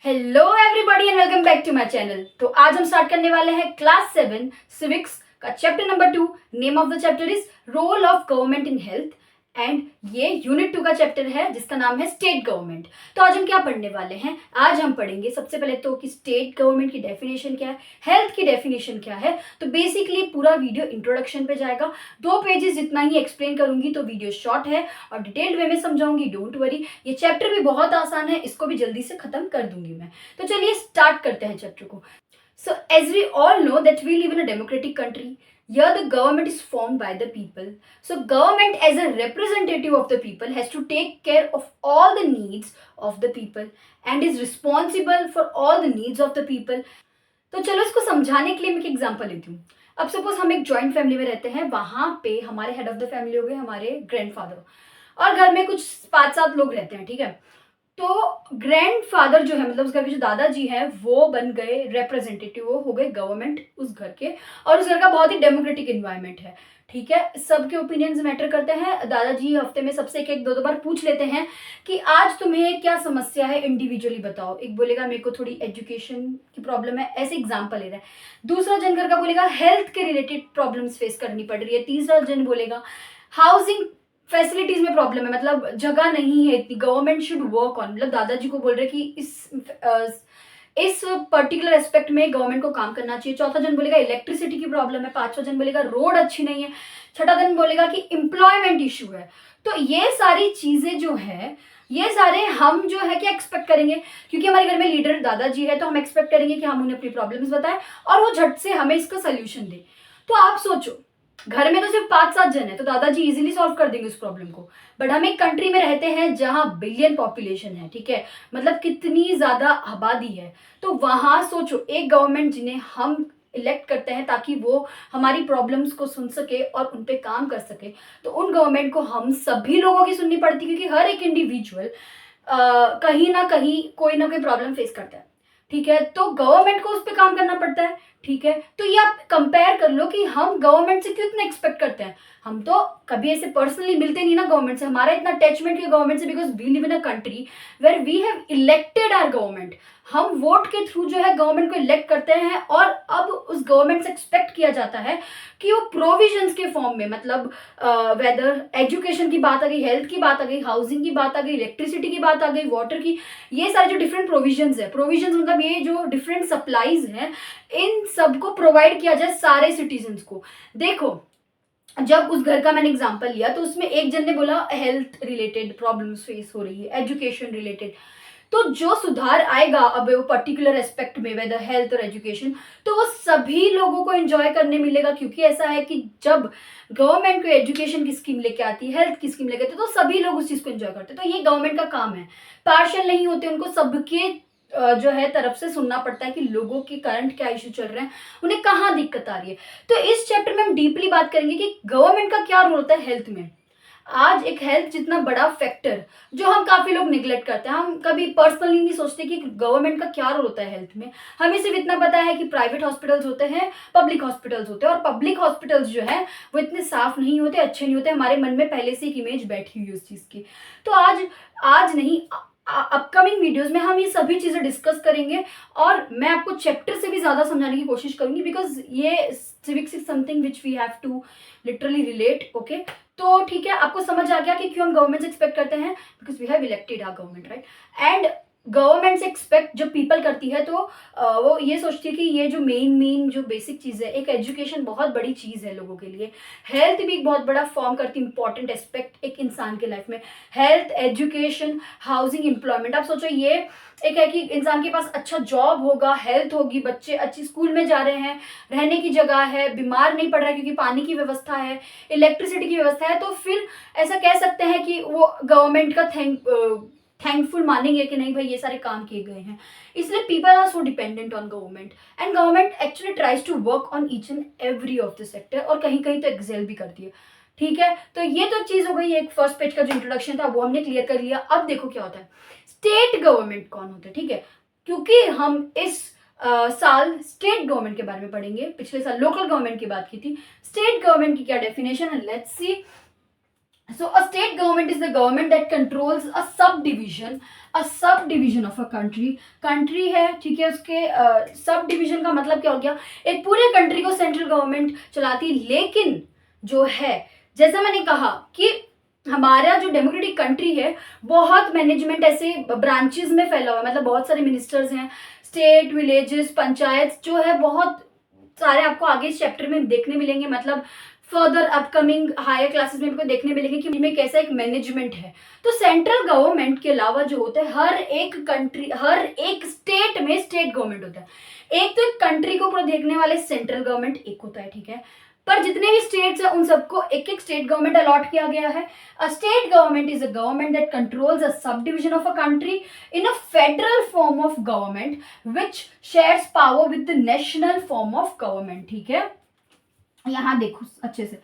Hello everybody and welcome back to my channel. तो आज हम स्टार्ट करने वाले हैं क्लास 7 सिविक्स का chapter number 2। Name of the chapter is role of government in health and ये यूनिट 2 का चैप्टर है जिसका नाम है स्टेट गवर्नमेंट। तो आज हम क्या पढ़ने वाले हैं? आज हम पढ़ेंगे सबसे पहले तो कि स्टेट गवर्नमेंट की डेफिनेशन क्या है, हेल्थ की डेफिनेशन क्या है। तो बेसिकली पूरा वीडियो इंट्रोडक्शन पे जाएगा, 2 पेजेस जितना ही एक्सप्लेन करूंगी। तो वीडियो शॉर्ट है और डिटेल्ड वे में समझाऊंगी, डोंट वरी। ये चैप्टर भी बहुत आसान है, इसको भी जल्दी से खत्म कर दूंगी मैं। तो चलिए स्टार्ट करते हैं चैप्टर को। So as we all know that we live in a democratic country, here the government is formed by the people. So government as a representative of the people has to take care of all the needs of the people and is responsible for all the needs of the people. तो चलो इसको समझाने के लिए मैं एक example लेती हूँ। अब सपोज हम एक जॉइंट फैमिली में रहते हैं, वहां पे हमारे हेड ऑफ द फैमिली हो गए हमारे ग्रैंडफादर और घर में कुछ 5-7 लोग रहते हैं, ठीक है। तो ग्रैंडफादर जो है मतलब उस घर के जो दादाजी हैं वो बन गए रिप्रेजेंटेटिव, वो हो गए गवर्नमेंट उस घर के, और उस घर का बहुत ही डेमोक्रेटिक इन्वायरमेंट है, ठीक है। सबके ओपिनियंस मैटर करते हैं। दादाजी हफ्ते में सबसे एक 2 बार पूछ लेते हैं कि आज तुम्हें क्या समस्या है, इंडिविजुअली बताओ। एक बोलेगा मेरे को थोड़ी एजुकेशन की प्रॉब्लम है, ऐसे एग्जाम्पल ले रहा है। दूसरा जन घर का बोलेगा हेल्थ के रिलेटेड प्रॉब्लम्स फेस करनी पड़ रही है। तीसरा जन बोलेगा हाउसिंग फैसिलिटीज में प्रॉब्लम है, मतलब जगह नहीं है इतनी, गवर्नमेंट शुड वर्क ऑन। मतलब दादाजी को बोल रहे कि इस पर्टिकुलर एस्पेक्ट में गवर्नमेंट को काम करना चाहिए। चौथा जन बोलेगा इलेक्ट्रिसिटी की प्रॉब्लम है। पांचवा जन बोलेगा रोड अच्छी नहीं है। छठा जन बोलेगा कि एम्प्लॉयमेंट इशू है। तो ये सारी चीजें जो है, ये सारे हम जो है क्या एक्सपेक्ट करेंगे, क्योंकि हमारे घर में लीडर दादाजी है, तो हम एक्सपेक्ट करेंगे कि हम उन्हें अपनी प्रॉब्लम्स बताएं और वो झट से हमें इसका सोल्यूशन दे। तो आप सोचो, घर में तो सिर्फ 5-7 जन है तो दादाजी इजीली सॉल्व कर देंगे उस प्रॉब्लम को। बट हम एक कंट्री में रहते हैं जहां बिलियन पॉपुलेशन है, ठीक है, मतलब कितनी ज्यादा आबादी है। तो वहां सोचो एक गवर्नमेंट जिन्हें हम इलेक्ट करते हैं ताकि वो हमारी प्रॉब्लम्स को सुन सके और उन पे काम कर सके, तो उन गवर्नमेंट को हम सभी लोगों की सुननी पड़ती है, क्योंकि हर एक इंडिविजुअल कहीं ना कहीं कोई ना कोई प्रॉब्लम फेस करता है, ठीक है। तो गवर्नमेंट को उस पर काम करना पड़ता है, ठीक है। तो ये आप कंपेयर कर लो कि हम गवर्नमेंट से क्यों इतना एक्सपेक्ट करते हैं। हम तो कभी ऐसे पर्सनली मिलते नहीं ना गवर्नमेंट से, हमारा इतना अटैचमेंट है गवर्नमेंट से, because we live in a country where we have elected our government. हम वोट के थ्रू जो है गवर्नमेंट को इलेक्ट करते हैं और अब उस गवर्नमेंट से एक्सपेक्ट किया जाता है कि वो प्रोविजंस के फॉर्म में, मतलब वेदर एजुकेशन की बात आ गई, हेल्थ की बात आ गई, हाउसिंग की बात आ गई, इलेक्ट्रिसिटी की बात आ गई, वाटर की, ये सारे जो डिफरेंट प्रोविजंस है, प्रोविजंस मतलब ये जो डिफरेंट सप्लाईज हैं, इन सबको प्रोवाइड किया जाए सारे सिटीजन्स को। देखो जब उस घर का मैंने एग्जांपल लिया तो उसमें एक जन ने बोला हेल्थ रिलेटेड प्रॉब्लम्स फेस हो रही है, एजुकेशन रिलेटेड। तो जो सुधार आएगा अब वो पर्टिकुलर एस्पेक्ट में, वेदर हेल्थ और एजुकेशन, तो वो सभी लोगों को एंजॉय करने मिलेगा। क्योंकि ऐसा है कि जब गवर्नमेंट को एजुकेशन की स्कीम लेके आती है, हेल्थ की स्कीम लेके आती है, तो सभी लोग उस चीज को एंजॉय करते हैं। तो ये गवर्नमेंट का काम है, पार्शियल नहीं होते, उनको सबके जो है तरफ से सुनना पड़ता है कि लोगों के करंट क्या इशू चल रहे हैं, उन्हें कहाँ दिक्कत आ रही है। तो इस चैप्टर में हम डीपली बात करेंगे कि गवर्नमेंट का क्या रोल होता है हेल्थ में। आज एक हेल्थ जितना बड़ा फैक्टर जो हम काफी लोग निगलेक्ट करते हैं, हम कभी पर्सनली नहीं सोचते कि गवर्नमेंट का क्या रोल होता है हेल्थ में। हमें सिर्फ इतना पता है कि प्राइवेट हॉस्पिटल्स होते हैं, पब्लिक हॉस्पिटल्स होते हैं, और पब्लिक हॉस्पिटल्स जो है वो इतने साफ नहीं होते, अच्छे नहीं होते। हमारे मन में पहले से एक इमेज बैठी हुई है उस चीज की। तो आज नहीं, अपकमिंग वीडियोस में हम ये सभी चीजें डिस्कस करेंगे और मैं आपको चैप्टर से भी ज्यादा समझाने की कोशिश करूंगी, बिकॉज ये civics is something which we have to literally relate. Okay, तो ठीक है, आपको समझ आ गया कि क्यों हम गवर्नमेंट से एक्सपेक्ट करते हैं, because we have elected our government, right. And government से एक्सपेक्ट जब पीपल करती है तो वो ये सोचती है कि ये जो मेन जो बेसिक चीज़ है, एक एजुकेशन बहुत बड़ी चीज़ है लोगों के लिए, हेल्थ भी एक बहुत बड़ा फॉर्म करती है इंपॉर्टेंट एस्पेक्ट एक इंसान के लाइफ में। Health, education, housing, employment. आप सोचो ये एक है कि इंसान के पास अच्छा जॉब होगा, हेल्थ होगी, बच्चे अच्छी स्कूल में जा रहे हैं, रहने की जगह है, बीमार नहीं पड़ रहा है क्योंकि पानी की व्यवस्था है, इलेक्ट्रिसिटी की व्यवस्था है, तो फिर ऐसा कह सकते हैं कि वो गवर्नमेंट का थैंकफुल मानेंगे कि नहीं भाई ये सारे काम किए गए हैं। इसलिए people are so dependent on government and government actually tries to work on each and every of the sector, और कहीं कहीं तो एक्सेल भी करती है, ठीक है। तो ये तो चीज हो गई, एक फर्स्ट पेज का जो इंट्रोडक्शन था वो हमने क्लियर कर लिया। अब देखो क्या होता है, स्टेट गवर्नमेंट कौन होता है, ठीक है। क्योंकि हम इस साल स्टेट गवर्नमेंट के बारे में पढ़ेंगे, पिछले साल लोकल गवर्नमेंट की बात की थी, स्टेट गवर्नमेंट की क्या डेफिनेशन है, let's see. So a state government is the government that controls a subdivision of a country. Country है, ठीक है, उसके सब डिविजन का मतलब क्या हो गया, एक पूरे कंट्री को सेंट्रल गवर्नमेंट चलाती। लेकिन जो है, जैसा मैंने कहा कि हमारा जो डेमोक्रेटिक कंट्री है, बहुत मैनेजमेंट ऐसे ब्रांचेस में फैला हुआ है, मतलब बहुत सारे मिनिस्टर्स हैं, स्टेट, विलेजेस, पंचायत जो है, बहुत सारे आपको आगे इस चैप्टर में देखने मिलेंगे, मतलब फर्दर अपकमिंग हायर क्लासेस में आपको देखने मिलेंगे कि इनमें कैसा एक मैनेजमेंट है। तो सेंट्रल गवर्नमेंट के अलावा जो होता है, हर एक स्टेट में स्टेट गवर्नमेंट होता है। एक तो कंट्री को पूरा देखने वाले सेंट्रल गवर्नमेंट एक होता है, ठीक है, पर जितने भी स्टेट्स हैं उन सबको एक एक स्टेट गवर्नमेंट अलॉट किया गया है। A state government is a government that controls a sub division of a country in a federal form of government which shares power with the national form of government, ठीक है। यहाँ देखो अच्छे से,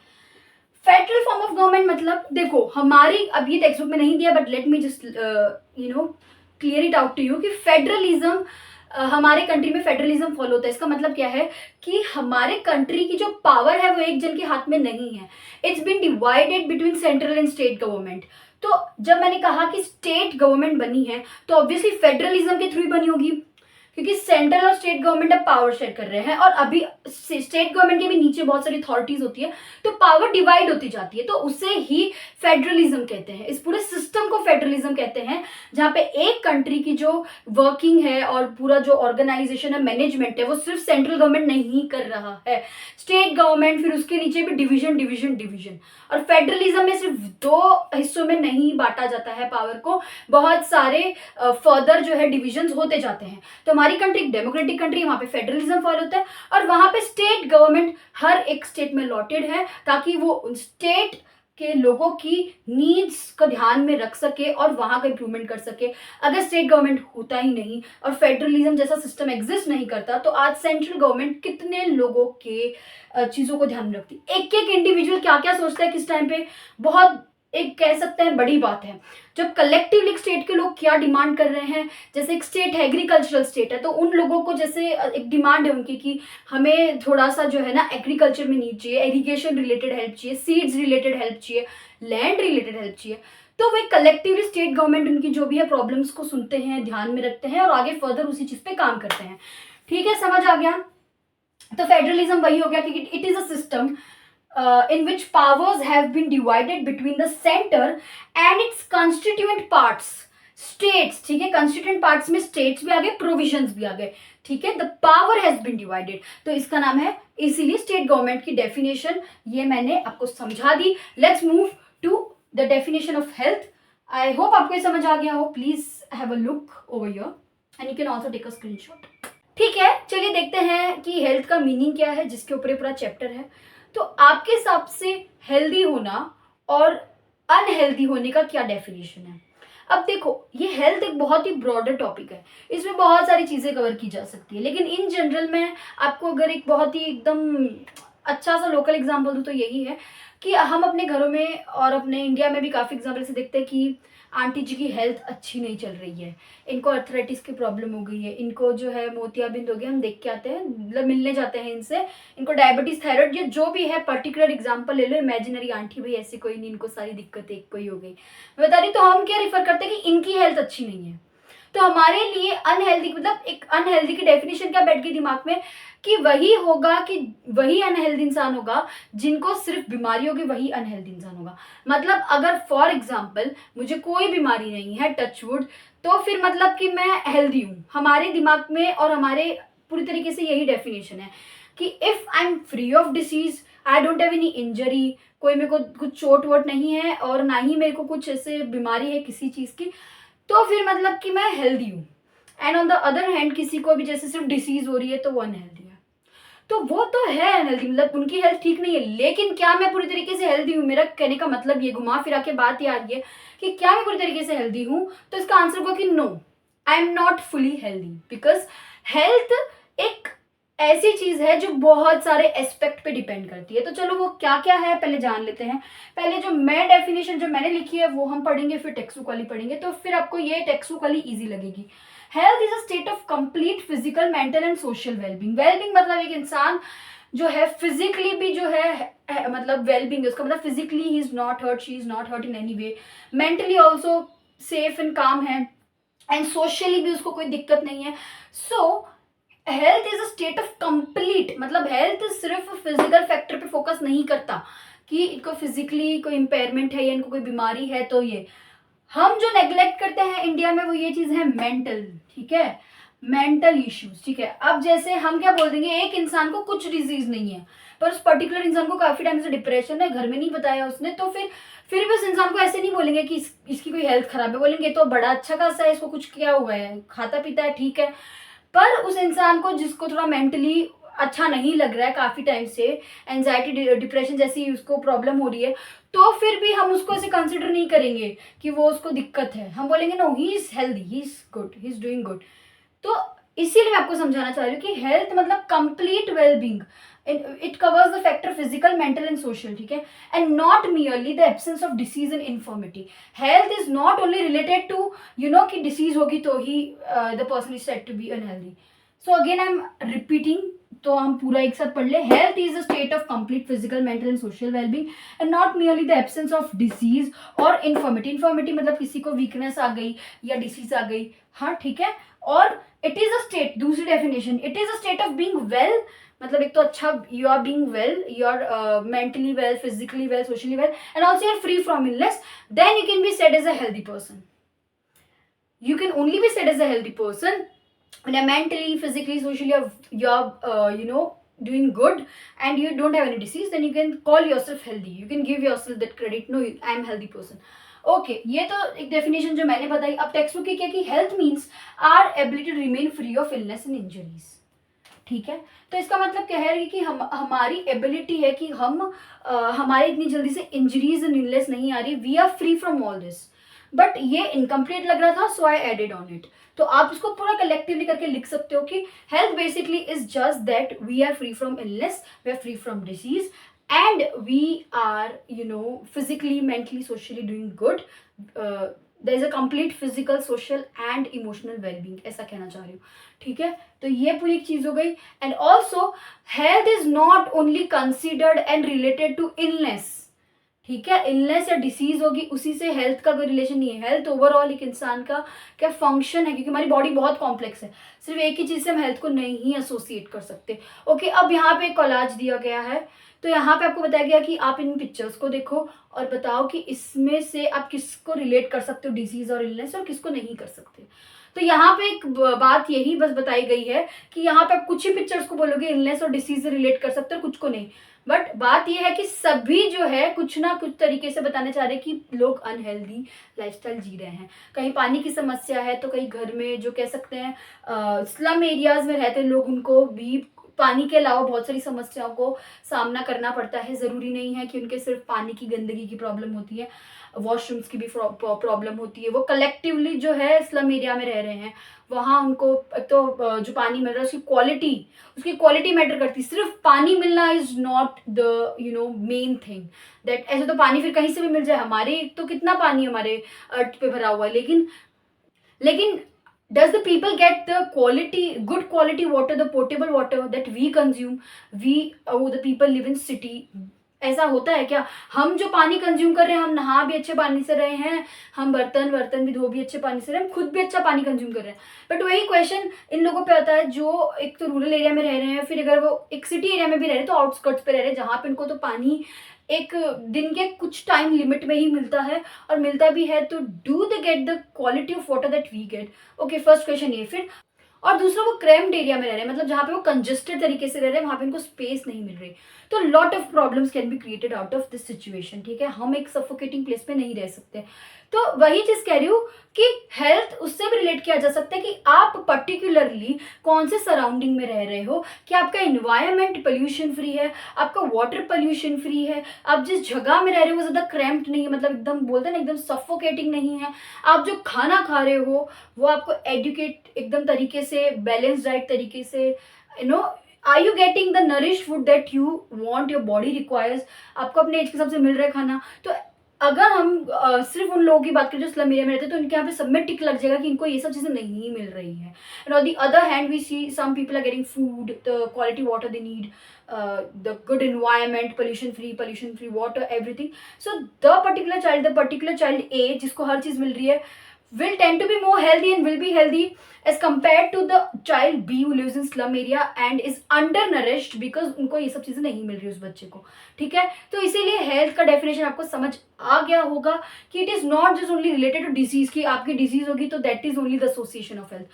federal form of government मतलब देखो, हमारी अब ये टेक्स्ट बुक में नहीं दिया, but let me just clear it out to you कि फेडरलिज्म हमारे कंट्री में फेडरलिज्म फॉलो होता है। इसका मतलब क्या है कि हमारे कंट्री की जो पावर है वो एक जन के हाथ में नहीं है, it's been divided between central and state government. तो जब मैंने कहा कि स्टेट गवर्नमेंट बनी है, तो ऑब्वियसली फेडरलिज्म के थ्रू ही बनी होगी, क्योंकि सेंट्रल और स्टेट गवर्नमेंट अब पावर शेयर कर रहे हैं, और अभी स्टेट गवर्नमेंट के भी नीचे बहुत सारी अथॉरिटीज होती है, तो पावर डिवाइड होती जाती है, तो उसे ही फेडरलिज्म कहते हैं। इस पूरे सिस्टम को फेडरलिज्म कहते हैं, जहाँ पे एक कंट्री की जो वर्किंग है और पूरा जो ऑर्गेनाइजेशन है, मैनेजमेंट है, वो सिर्फ सेंट्रल गवर्नमेंट नहीं कर रहा है, स्टेट गवर्नमेंट, फिर उसके नीचे भी डिवीजन डिवीजन डिवीजन। और फेडरलिज्म में सिर्फ दो हिस्सों में नहीं बांटा जाता है पावर को, बहुत सारे फर्दर जो है डिविजन होते जाते हैं। तो हमारी कंट्री डेमोक्रेटिक कंट्री, वहाँ पे फेडरलिज्म फॉलो होता है, और वहाँ पे स्टेट गवर्नमेंट हर एक स्टेट में लॉटेड है, ताकि वो उन स्टेट के लोगों की नीड्स को ध्यान में रख सके और वहाँ का इंप्रूवमेंट कर सके। अगर स्टेट गवर्नमेंट होता ही नहीं और फेडरलिज्म जैसा सिस्टम एग्जिस्ट नहीं करता, तो आज सेंट्रल गवर्नमेंट कितने लोगों के चीज़ों को ध्यान में रखती, एक एक इंडिविजुअल क्या क्या सोचता है किस टाइम पे, बहुत एक कह सकते हैं बड़ी बात है। जब कलेक्टिवली स्टेट के लोग क्या डिमांड कर रहे हैं, जैसे एक स्टेट है एग्रीकल्चरल स्टेट है, तो उन लोगों को जैसे एक डिमांड है उनकी कि हमें थोड़ा सा जो है ना एग्रीकल्चर में नीड चाहिए, इरिगेशन रिलेटेड हेल्प चाहिए, सीड्स रिलेटेड हेल्प चाहिए, लैंड रिलेटेड हेल्प चाहिए। तो वे कलेक्टिवली स्टेट गवर्नमेंट उनकी जो भी है प्रॉब्लम्स को सुनते हैं, ध्यान में रखते हैं और आगे फर्दर उसी चीज़ पे काम करते हैं। ठीक है, समझ आ गया। तो फेडरलिज्म वही हो गया कि it is a system in which powers have been divided between the center and its constituent parts, states, ठीक है, constituent parts में states भी आ गए, provisions भी आ गए, ठीक है, the power has been divided, तो इसका नाम है, इसीलिए स्टेट गवर्नमेंट की डेफिनेशन ये मैंने आपको समझा दी। Let's move to the definition of health. I hope आपको ये समझ आ गया हो। Please have a look over here and you can also take a screenshot. ठीक है, चलिए देखते हैं कि हेल्थ का मीनिंग क्या है, जिसके ऊपर पूरा चैप्टर है। तो आपके हिसाब से हेल्दी होना और अनहेल्दी होने का क्या डेफिनेशन है? अब देखो, ये हेल्थ एक बहुत ही ब्रॉडर टॉपिक है, इसमें बहुत सारी चीज़ें कवर की जा सकती है, लेकिन इन जनरल में आपको अगर एक बहुत ही एकदम अच्छा सा लोकल एग्जांपल दूँ तो यही है कि हम अपने घरों में और अपने इंडिया में भी काफ़ी एग्जाम्पल से देखते हैं कि आंटी जी की हेल्थ अच्छी नहीं चल रही है, इनको अर्थराइटिस की प्रॉब्लम हो गई है, इनको जो है मोतियाबिंद हो गया, हम देख के आते हैं, मतलब मिलने जाते हैं इनसे, इनको डायबिटीज, थायराइड, ये जो भी है पर्टिकुलर एग्जांपल ले लो, इमेजिनरी आंटी भाई ऐसी कोई नहीं, इनको सारी दिक्कतें एक कोई हो गई, मैं बता रही, तो हम क्या रिफर करते हैं कि इनकी हेल्थ अच्छी नहीं है। तो हमारे लिए अनहेल्दी मतलब एक अनहेल्दी की डेफिनेशन क्या बैठ गई दिमाग में कि वही होगा, कि वही अनहेल्दी इंसान होगा जिनको सिर्फ बीमारी होगी, वही अनहेल्दी इंसान होगा। मतलब अगर फॉर एग्जाम्पल मुझे कोई बीमारी नहीं है, टचवुड, तो फिर मतलब कि मैं हेल्दी हूँ, हमारे दिमाग में और हमारे पूरी तरीके से यही डेफिनेशन है कि if I am free of disease, I don't have any injury, कोई मेरे को कुछ चोट वोट नहीं है और ना ही मेरे को कुछ ऐसे बीमारी है किसी चीज़ की, तो फिर मतलब कि मैं हेल्दी हूँ। And on the other hand किसी को भी जैसे सिर्फ डिसीज हो रही है तो वो अनहेल्दी है, तो वो तो है अनहेल्दी, मतलब उनकी हेल्थ ठीक नहीं है। लेकिन क्या मैं पूरी तरीके से हेल्दी हूँ? मेरा कहने का मतलब ये घुमा फिरा के बात ये आ रही है कि क्या मैं पूरी तरीके से हेल्दी हूँ? तो इसका आंसर होगा कि no, I am not fully healthy, because health एक ऐसी चीज है जो बहुत सारे एस्पेक्ट पे डिपेंड करती है। तो चलो वो क्या क्या है पहले जान लेते हैं। पहले जो मैं डेफिनेशन जो मैंने लिखी है वो हम पढ़ेंगे, फिर टेक्स्ट बुक वाली पढ़ेंगे, तो फिर आपको ये टेक्स्ट बुक वाली ईजी लगेगी। Health is a state of complete physical, mental and social wellbeing. Wellbeing मतलब एक इंसान जो है फिजिकली भी जो है मतलब वेलबींग है उसका, मतलब physically he is not hurt, she is not hurt in any way, mentally also safe and calm है, एंड सोशली भी उसको कोई दिक्कत नहीं है. सो health is a state of complete, मतलब हेल्थ सिर्फ फिजिकल फैक्टर पे फोकस नहीं करता कि इनको फिजिकली कोई इम्पेयरमेंट है या इनको कोई बीमारी है. तो ये हम जो नेग्लेक्ट करते हैं इंडिया में वो ये चीज है मेंटल, ठीक है, मेंटल इश्यूज. ठीक है, अब जैसे हम क्या बोल देंगे, एक इंसान को कुछ डिजीज नहीं है पर उस पर्टिकुलर इंसान को काफी टाइम से डिप्रेशन है, घर में नहीं बताया उसने, तो फिर भी उस इंसान को ऐसे नहीं बोलेंगे कि इसकी कोई हेल्थ खराब है, बोलेंगे तो बड़ा अच्छा खासा है, इसको कुछ क्या हुआ है, खाता पीता है, ठीक है. पर उस इंसान को जिसको थोड़ा मेंटली अच्छा नहीं लग रहा है काफी टाइम से, एंजाइटी डिप्रेशन जैसी उसको प्रॉब्लम हो रही है, तो फिर भी हम उसको ऐसे कंसिडर नहीं करेंगे कि वो उसको दिक्कत है, हम बोलेंगे no he is healthy, he is good, he is doing good. तो इसीलिए मैं आपको समझाना चाह रही हूँ कि हेल्थ मतलब complete wellbeing, it covers the factor physical, mental and social. ठीक है, and not merely the absence of disease and infirmity. Health is not only related to कि डिसीज होगी तो ही the person is said to be unhealthy. So again I am repeating, तो हम पूरा एक साथ पढ़ ले. Health is a state of complete physical, mental and social wellbeing and not merely the absence of disease और इन्फॉर्मिटी. इन्फॉर्मिटी मतलब किसी को वीकनेस आ गई या डिसीज आ गई, हाँ ठीक है. और इट इज अ स्टेट, दूसरी definition, it is a state of being well, मतलब एक तो अच्छा you are being well, you are mentally well, physically well, socially well, and also you are free from illness, then you can be said as a healthy person. You can only be said as a healthy person when you're mentally, physically, socially, you're doing good and you don't have any disease. Then you can call yourself healthy, you can give yourself that credit, no I am healthy person. Okay ये तो एक definition जो मैंने बताई. अब text book की क्या कि health means our ability to remain free of illness and injuries. ठीक है, तो इसका मतलब क्या है कि हमारी एबिलिटी है कि हम हमारे इतनी जल्दी से इंजरीज एंड इलनेस नहीं आ रही, we are free from all this. But ये इनकम्प्लीट लग रहा था, so I added on it. तो आप इसको पूरा कलेक्टिवली करके लिख सकते हो कि health basically is just that we are free from illness, we are free from disease and we are physically, mentally, socially doing good. There is a complete physical, social and emotional wellbeing, ऐसा कहना चाह रही हूँ. ठीक है, तो ये पूरी एक चीज हो गई. And also health is not only considered and related to illness. ठीक है, इलनेस या डिसीज होगी उसी से हेल्थ का कोई रिलेशन नहीं है. हेल्थ ओवरऑल एक इंसान का क्या फंक्शन है, क्योंकि हमारी बॉडी बहुत कॉम्प्लेक्स है, सिर्फ एक ही चीज से हम हेल्थ को नहीं एसोसिएट कर सकते. ओके, अब यहाँ पे कोलाज दिया गया है, तो यहाँ पे आपको बताया गया कि आप इन पिक्चर्स को देखो और बताओ कि इसमें से आप किसको रिलेट कर सकते हो डिसीज और इलनेस और किसको नहीं कर सकते. तो यहाँ पे एक बात यही बस बताई गई है कि यहाँ पे आप कुछ ही पिक्चर्स को बोलोगे इलनेस और डिसीज से रिलेट कर सकते हो, कुछ को नहीं. बट बात यह है कि सभी जो है कुछ ना कुछ तरीके से बताने चाह रहे हैं कि लोग अनहेल्दी लाइफस्टाइल जी रहे हैं. कहीं पानी की समस्या है तो कहीं घर में जो कह सकते हैं स्लम एरियाज में रहते लोग, उनको भी पानी के अलावा बहुत सारी समस्याओं को सामना करना पड़ता है. ज़रूरी नहीं है कि उनके सिर्फ पानी की गंदगी की प्रॉब्लम होती है, वॉशरूम्स की भी प्रॉब्लम होती है. वो कलेक्टिवली जो है स्लम एरिया में रह रहे हैं, वहाँ उनको तो जो पानी मिल रहा है उसकी क्वालिटी मैटर करती है. सिर्फ पानी मिलना is not the main thing that. ऐसे तो पानी फिर कहीं से भी मिल जाए, हमारे तो कितना पानी हमारे अर्थ पे भरा हुआ है, लेकिन does the people get the good quality water, the potable water that we consume, the people live in city? ऐसा होता है क्या? हम जो पानी कंज्यूम कर रहे हैं, हम नहा भी अच्छे पानी से रहे हैं, हम बर्तन भी धो भी अच्छे पानी से रहे हैं, हम खुद भी अच्छा पानी कंज्यूम कर रहे हैं. बट वही क्वेश्चन इन लोगों पे आता है जो एक तो रूरल एरिया में रह रहे हैं, फिर अगर वो एक सिटी एरिया में भी रह रहे हैं तो आउटस्कर्ट्स पे रह रहे हैं, जहाँ पे इनको तो पानी एक दिन के कुछ टाइम लिमिट में ही मिलता है, और मिलता भी है तो do they get the quality of water that we get? Okay, first question ये. फिर और दूसरा, वो क्रैम्ड एरिया में रह रहे हैं, मतलब जहाँ पे वो कंजेस्टेड तरीके से रह रहे हैं, वहाँ पे इनको स्पेस नहीं मिल रही. तो lot of problems can be created out of this situation. ठीक है, हम एक सफोकेटिंग प्लेस पे नहीं रह सकते. तो वही चीज कह रही हूँ कि हेल्थ उससे भी रिलेट किया जा सकता है कि आप पर्टिकुलरली कौन से सराउंडिंग में रह रहे हो, कि आपका इन्वायरमेंट पोल्यूशन फ्री है, आपका वाटर पोल्यूशन फ्री है, आप जिस जगह में रह रहे हो वो ज़्यादा क्रैम्प्ड नहीं है, मतलब एकदम बोलते हैं ना एकदम सफोकेटिंग नहीं है, आप जो खाना खा रहे हो वो आपको एडुकेट एकदम तरीके से, बैलेंस डाइट तरीके से, are you getting the nourish food that you want, your body requires, आपको अपने एज के हिसाब से मिल रहा है खाना. तो अगर हम सिर्फ उन लोगों की बात करें जो स्लम एरिया में रहते हैं, तो उनके यहाँ पे सब में टिक लग जाएगा कि इनको ये सब चीज़ें नहीं मिल रही हैं। And on the other hand we see some people are getting food, the quality water they need, the good environment, pollution free water, everything. So the particular child ए जिसको हर चीज़ मिल रही है, will tend to be more healthy and will be healthy as compared to the child B who lives in slum area and is undernourished because उनको ये सब चीज़ें नहीं मिल रही उस बच्चे को. ठीक है, तो इसीलिए हेल्थ का डेफिनेशन आपको समझ आ गया होगा कि it is not just only related to disease, की आपकी डिजीज होगी तो that is only the association of health.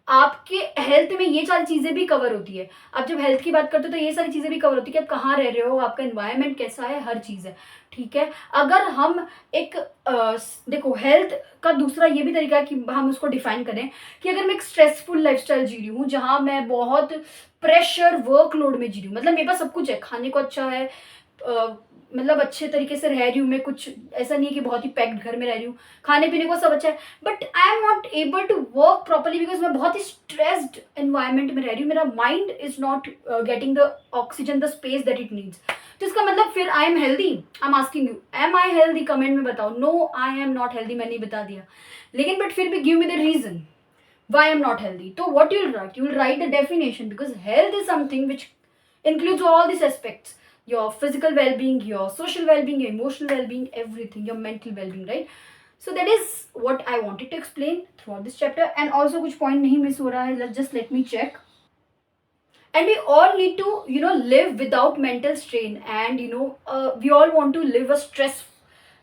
आपके हेल्थ में ये सारी चीज़ें भी कवर होती है. आप जब हेल्थ की बात करते हो तो ये सारी चीज़ें भी कवर होती है कि आप कहाँ रह रहे हो, आपका एनवायरनमेंट कैसा है, हर चीज़ है. ठीक है, अगर हम एक देखो हेल्थ का दूसरा ये भी तरीका है कि हम उसको डिफाइन करें कि अगर मैं एक स्ट्रेसफुल लाइफस्टाइल जी रही हूँ जहाँ मैं बहुत प्रेशर वर्कलोड में जी रही हूँ, मतलब मेरे पास सब कुछ है, खाने को अच्छा है, मतलब अच्छे तरीके से रह रही हूँ मैं, कुछ ऐसा नहीं है कि बहुत ही पैक्ड घर में रह रही हूँ, खाने पीने को सब अच्छा है, but I am not able to work properly because मैं बहुत ही स्ट्रेस्ड एनवायरनमेंट में रह रही हूँ, मेरा mind is not getting the oxygen, the space that it needs. तो इसका मतलब फिर I am healthy? I am asking you, am I healthy? Comment में बताओ. No, I am not healthy, मैंने बता दिया. लेकिन बट फिर भी give me the reason why I'm not healthy. So what you'll write? You will write the definition because health is something which includes all these aspects: your physical well-being, your social well-being, your emotional well-being, everything, your mental well-being, right? So that is what I wanted to explain throughout this chapter. And also कुछ point नहीं miss हो रहा है, just let me check. And we all need to live without mental strain, and we all want to live a stress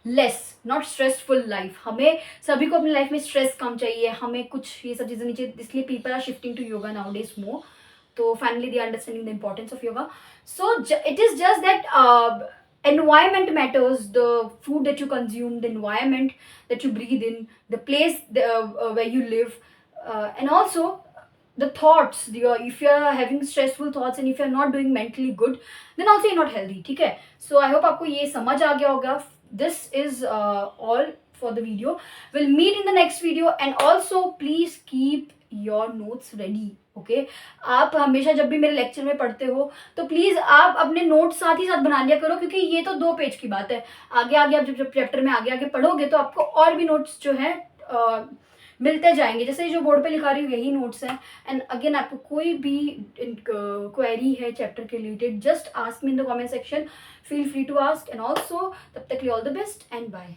less not stressful life. हमें सभी को अपनी life में स्ट्रेस कम चाहिए, हमें कुछ ये सब चीज़ें नहीं चाहिए, इसलिए people are shifting to yoga nowadays more. तो finally they understanding the importance of yoga. So it is just that environment matters, the food that you consume, the environment that you breathe in, the place where you live, and also the thoughts. If you are having stressful thoughts and if you are not doing mentally good, then also you're not healthy. ठीक है, so I hope आपको ये समझ आ गया होगा. This is all for the video. We'll meet in the next video, and also please keep your notes ready. Okay आप हमेशा जब भी मेरे लेक्चर में पढ़ते हो तो प्लीज़ आप अपने नोट्स साथ ही साथ बना लिया करो, क्योंकि ये तो 2 पेज की बात है. आगे आगे आप जब चैप्टर में आगे आगे पढ़ोगे तो आपको और भी नोट्स जो है मिलते जाएंगे. जैसे जो बोर्ड पे लिखा रही हूँ यही नोट्स हैं. एंड अगेन आपको कोई भी क्वेरी है चैप्टर के रिलेटेड, just ask me in the comment section. Feel free to ask. And also तब तक लिए all the best and bye.